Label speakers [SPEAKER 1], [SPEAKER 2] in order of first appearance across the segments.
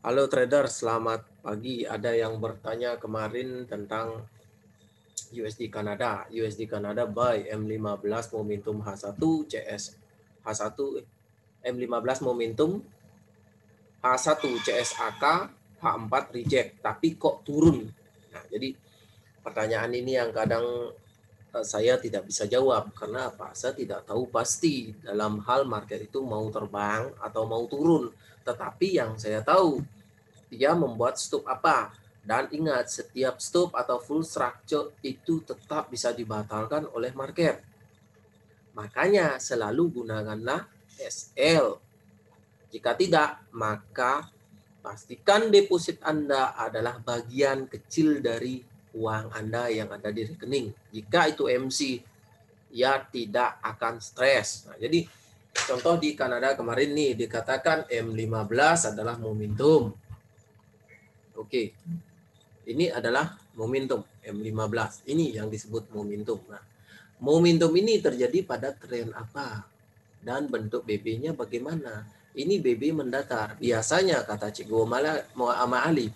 [SPEAKER 1] Halo trader, selamat pagi. Ada yang bertanya kemarin tentang USD Kanada. USD Kanada buy M15 momentum H1 CS H1 M15 momentum H1 CSAK H4 reject, tapi kok turun. Nah, jadi pertanyaan ini yang kadang saya tidak bisa jawab karena apa? Saya tidak tahu pasti dalam hal market itu mau terbang atau mau turun. Tetapi yang saya tahu dia membuat stop apa. Dan ingat, setiap stop atau full structure itu tetap bisa dibatalkan oleh market. Makanya selalu gunakanlah SL. Jika tidak, maka pastikan deposit Anda adalah bagian kecil dari uang Anda yang ada di rekening. Jika itu MC, ya tidak akan stres. Nah, jadi contoh di Kanada kemarin nih dikatakan M15 adalah momentum. Oke. Ini adalah momentum M15. Ini yang disebut momentum. Nah, momentum ini terjadi pada tren apa? Dan bentuk BB-nya bagaimana? Ini BB mendatar. Biasanya kata Cikgu Muhammad Ali,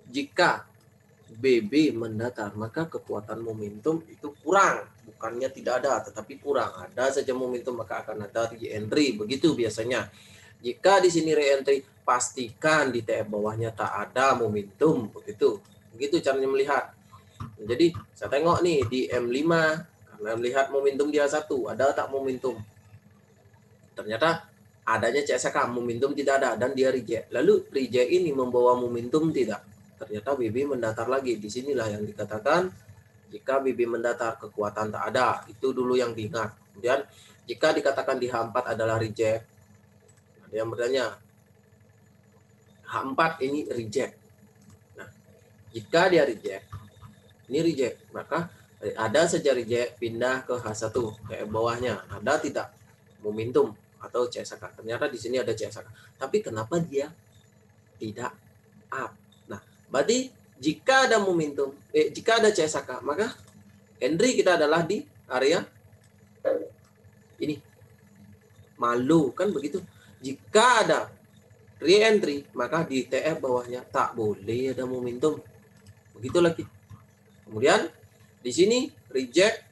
[SPEAKER 1] jika BB mendatar, maka kekuatan momentum itu kurang. Bukannya tidak ada, tetapi kurang. Ada saja momentum, maka akan ada re-entry. Begitu biasanya. Jika di sini re-entry, pastikan di TF bawahnya tak ada momentum. Begitu caranya melihat. Jadi saya tengok nih di M5, karena melihat momentum dia satu, ada tak momentum? Ternyata adanya CSK, momentum tidak ada dan dia reject. Lalu reject ini membawa momentum tidak? Ternyata BB mendatar lagi. Disinilah yang dikatakan jika BB mendatar kekuatan tak ada. Itu dulu yang diingat. Kemudian jika dikatakan di H4 adalah reject, ada yang bertanya H4 ini reject. Nah, jika dia reject, ini reject, maka ada saja reject pindah ke H1 ke bawahnya. Ada tidak momentum atau CSK? Ternyata di sini ada CSK. Tapi kenapa dia tidak up? Nah, berarti jika ada momentum, jika ada CSK, maka entry kita adalah di area ini. Malu kan begitu. Jika ada re-entry, maka di TF bawahnya tak boleh ada momentum. Begitu lagi. Kemudian di sini reject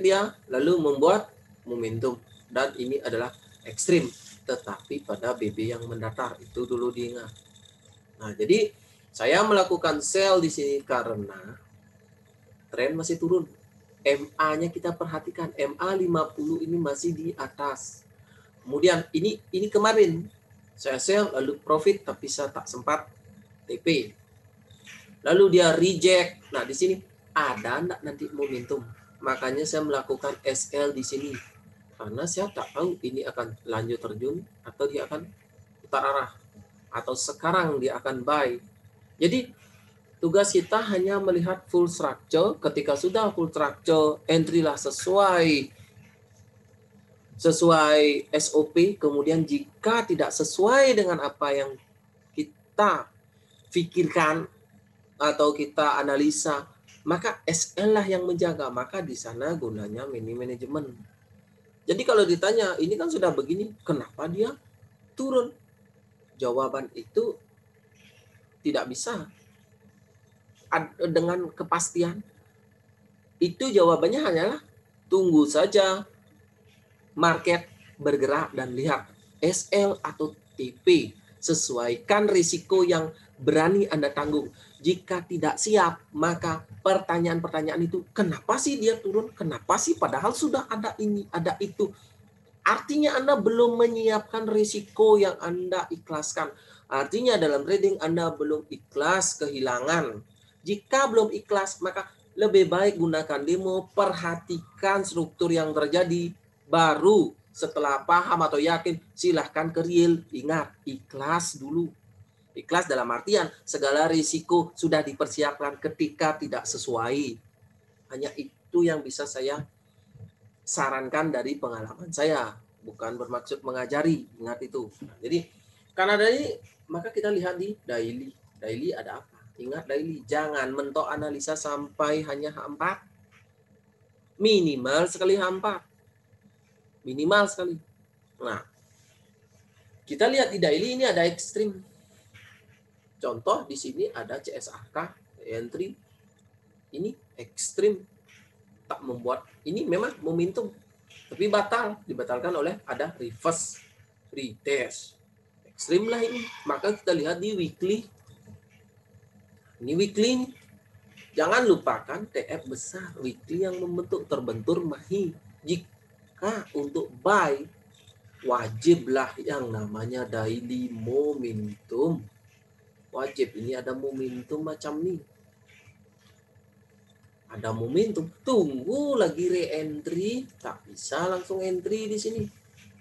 [SPEAKER 1] dia lalu membuat momentum dan ini adalah ekstrim, tetapi pada BB yang mendatar itu dulu diingat. Nah, jadi saya melakukan sell di sini karena tren masih turun. MA-nya kita perhatikan, MA 50 ini masih di atas. Kemudian ini kemarin saya sell lalu profit tapi saya tak sempat TP. Lalu dia reject. Nah, di sini ada enggak nanti momentum? Makanya saya melakukan SL di sini. Karena saya tak tahu ini akan lanjut terjun atau dia akan putar arah. Atau sekarang dia akan buy. Jadi tugas kita hanya melihat full structure. Ketika sudah full structure, entry lah sesuai SOP. Kemudian jika tidak sesuai dengan apa yang kita pikirkan atau kita analisa, maka SL lah yang menjaga. Maka di sana gunanya mini manajemen. Jadi kalau ditanya, ini kan sudah begini, kenapa dia turun? Jawaban itu tidak bisa dengan kepastian. Itu jawabannya hanyalah tunggu saja market bergerak dan lihat SL atau TP. Sesuaikan risiko yang berani Anda tanggung. Jika tidak siap, maka pertanyaan-pertanyaan itu, kenapa sih dia turun? Kenapa sih? Padahal sudah ada ini, ada itu. Artinya Anda belum menyiapkan risiko yang Anda ikhlaskan. Artinya dalam trading Anda belum ikhlas kehilangan. Jika belum ikhlas, maka lebih baik gunakan demo, perhatikan struktur yang terjadi, baru setelah paham atau yakin, silahkan ke real. Ingat, ikhlas dulu. Ikhlas dalam artian segala risiko sudah dipersiapkan ketika tidak sesuai. Hanya itu yang bisa saya sarankan dari pengalaman saya. Bukan bermaksud mengajari, ingat itu. Nah, jadi karena dari maka kita lihat di daily. Daily ada apa? Ingat daily, jangan mentok analisa sampai hanya H4. Minimal sekali H4. Minimal sekali. Nah, Kita lihat di daily ini ada ekstrim. Contoh di sini ada CSAK entry. Ini ekstrim, tak membuat, ini memang momentum tapi dibatalkan oleh ada reverse retest. Ekstrim lah ini. Maka kita lihat di weekly. Ini weekly. Jangan lupakan TF besar weekly yang terbentur mahi. Jika untuk buy wajiblah yang namanya daily momentum. Wajib ini ada momentum macam ini. Ada momentum, tunggu lagi re-entry, tak bisa langsung entry di sini.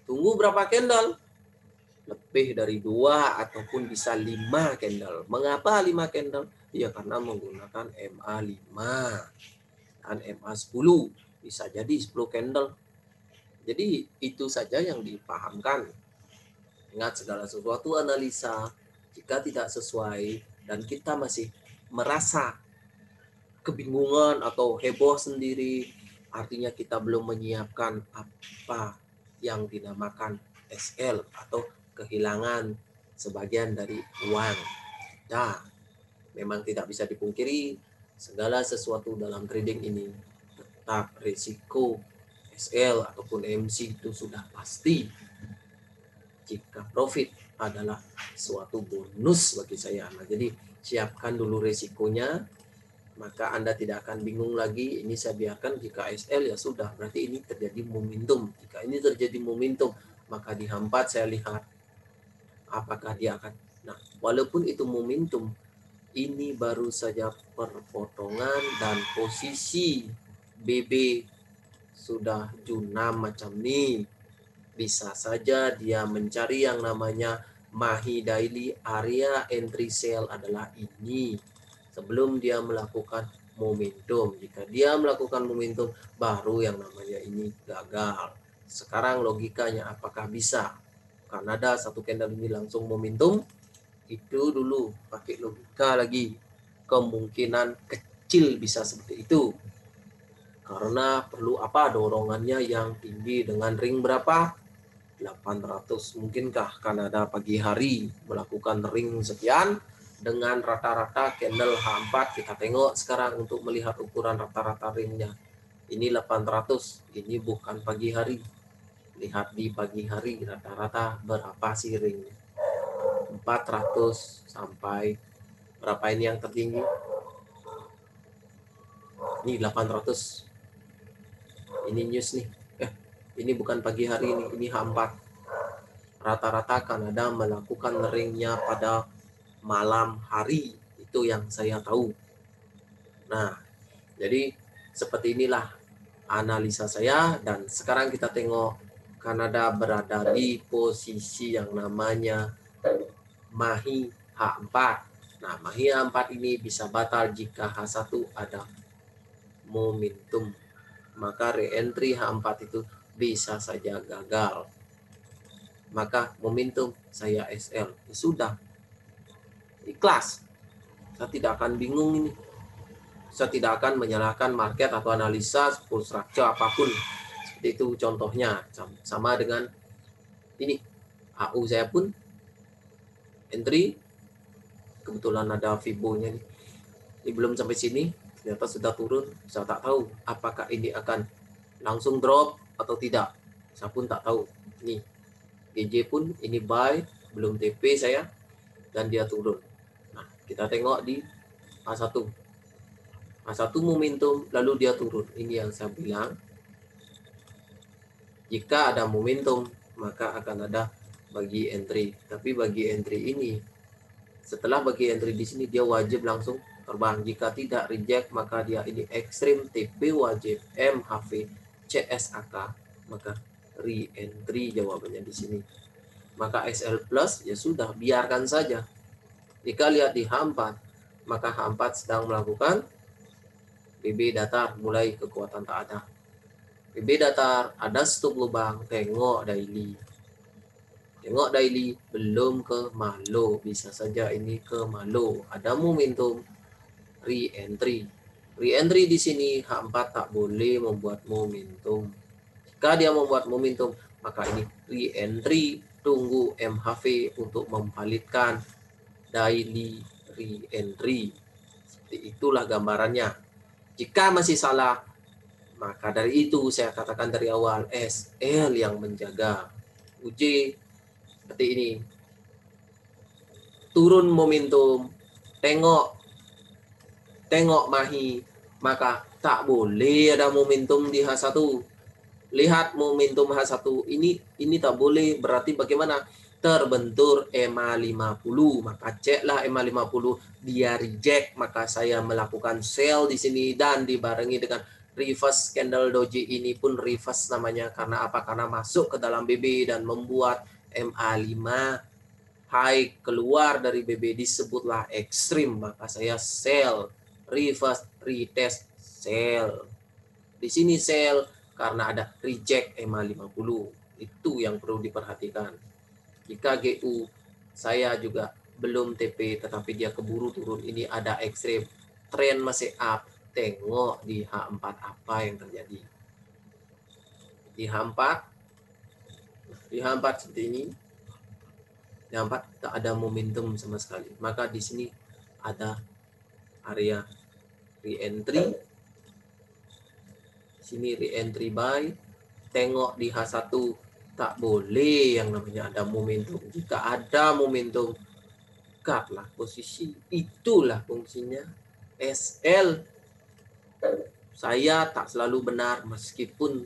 [SPEAKER 1] Tunggu berapa candle? Lebih dari 2 ataupun bisa 5 candle. Mengapa 5 candle? Ya karena menggunakan MA5 dan MA10. Bisa jadi 10 candle. Jadi itu saja yang dipahamkan. Ingat segala sesuatu analisa, jika tidak sesuai dan kita masih merasa kebingungan atau heboh sendiri, artinya kita belum menyiapkan apa yang dinamakan SL atau kehilangan sebagian dari uang. Nah, memang tidak bisa dipungkiri segala sesuatu dalam trading ini tetap risiko SL ataupun MC itu sudah pasti. Jika profit adalah suatu bonus bagi saya. Nah, jadi siapkan dulu risikonya, maka Anda tidak akan bingung lagi. Ini saya biarkan, jika SL ya sudah, berarti ini terjadi momentum. Jika ini terjadi momentum, maka di hampat saya lihat apakah dia akan. Nah, walaupun itu momentum, ini baru saja perpotongan dan posisi BB sudah junam macam ini. Bisa saja dia mencari yang namanya mahi daily, area entry sale adalah ini. Sebelum dia melakukan momentum. Jika dia melakukan momentum, baru yang namanya ini gagal. Sekarang logikanya apakah bisa? Kanada satu candle ini langsung momentum, itu dulu pakai logika lagi. Kemungkinan kecil bisa seperti itu. Karena perlu apa? Dorongannya yang tinggi dengan ring berapa? 800. Mungkinkah Kanada pagi hari melakukan ring sekian dengan rata-rata candle H4? Kita tengok sekarang untuk melihat ukuran rata-rata ringnya. Ini 800. Ini bukan pagi hari. Lihat di pagi hari rata-rata berapa sih ringnya? 400 sampai berapa ini yang tertinggi? Ini 800. Ini news nih. Ini bukan pagi hari ini H4. Rata-rata Kanada melakukan ringnya pada malam hari. Itu yang saya tahu. Nah, jadi seperti inilah analisa saya. Dan sekarang kita tengok Kanada berada di posisi yang namanya mahi H4. Nah, mahi H4 ini bisa batal jika H1 ada momentum. Maka re-entry H4 itu bisa saja gagal. Maka momentum saya SL. Sudah. Ikhlas. Saya tidak akan bingung ini. Saya tidak akan menyalahkan market atau analisa full structure apapun. Seperti itu contohnya. Sama dengan ini. AU saya pun entry. Kebetulan ada Fibo-nya nih. Ini belum sampai sini. Ternyata sudah turun. Saya tak tahu apakah ini akan langsung drop atau tidak. Saya pun tak tahu. Nih. GJ pun ini buy. Belum TP saya. Dan dia turun. Nah, kita tengok di A1. A1 momentum, lalu dia turun. Ini yang saya bilang. Jika ada momentum, maka akan ada bagi entry. Tapi bagi entry ini, setelah bagi entry di sini, dia wajib langsung terbang. Jika tidak reject, maka dia ini ekstrim, TP wajib, MHV, CSAK, maka re-entry jawabannya di sini. Maka SL plus, ya sudah, biarkan saja. Jika lihat di H4, maka H4 sedang melakukan BB datar, mulai kekuatan tak ada. BB datar, ada stop lubang, tengok daily. Tengok daily, belum ke malo. Bisa saja ini ke malo. Ada momentum, re-entry. Re-entry di sini, H4 tak boleh membuat momentum. Jika dia membuat momentum, maka ini re-entry tunggu MHV untuk memvalidkan daily re-entry. Seperti itulah gambarannya. Jika masih salah, maka dari itu saya katakan dari awal SL yang menjaga. UJ seperti ini. Turun momentum, tengok mahi, maka tak boleh ada momentum di H1. Lihat momentum H1 ini tak boleh, berarti bagaimana? Terbentur EMA 50, maka ceklah EMA 50, dia reject, maka saya melakukan sell di sini dan dibarengi dengan reverse candle doji. Ini pun reverse namanya karena apa? Karena masuk ke dalam BB dan membuat MA 5 high keluar dari BB, disebutlah ekstrim, maka saya sell, reverse, retest, sell. Di sini sell karena ada reject EMA 50. Itu yang perlu diperhatikan. Jika GU saya juga belum TP tetapi dia keburu turun, ini ada ekstrim, tren masih up, tengok di H4 apa yang terjadi. Di H4 seperti ini. Yang 4 tak ada momentum sama sekali. Maka di sini ada area re-entry. Sini re-entry buy. Tengok di H1 tak boleh yang namanya ada momentum. Jika ada momentum, cut lah posisi. Itulah fungsinya SL. Saya tak selalu benar meskipun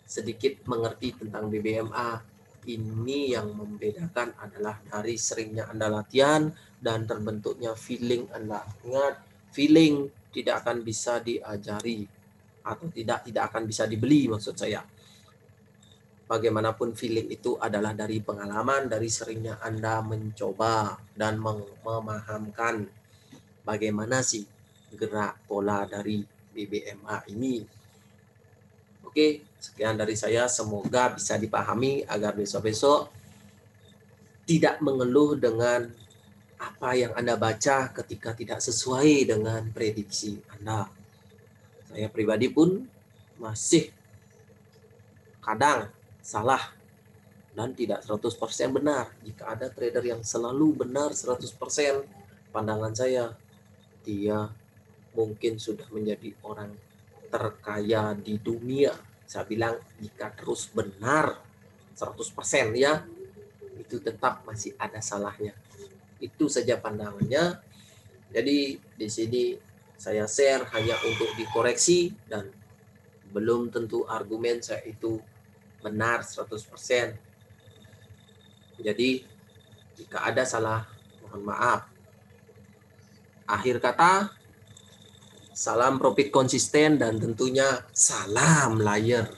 [SPEAKER 1] sedikit mengerti tentang BBMA. Ini yang membedakan adalah dari seringnya Anda latihan dan terbentuknya feeling Anda. Ingat, feeling tidak akan bisa diajari atau tidak akan bisa dibeli maksud saya. Bagaimanapun feeling itu adalah dari pengalaman, dari seringnya Anda mencoba dan memahamkan bagaimana sih gerak pola dari BBMA ini. Oke, sekian dari saya. Semoga bisa dipahami agar besok-besok tidak mengeluh dengan apa yang Anda baca ketika tidak sesuai dengan prediksi Anda. Saya pribadi pun masih kadang salah dan tidak 100% benar. Jika ada trader yang selalu benar 100%, pandangan saya, dia mungkin sudah menjadi orang terkaya di dunia. Saya bilang jika terus benar 100% ya, itu tetap masih ada salahnya. Itu saja pandangannya. Jadi di sini saya share hanya untuk dikoreksi dan belum tentu argumen saya itu benar 100%. Jadi jika ada salah, mohon maaf. Akhir kata, salam profit konsisten dan tentunya salam layar.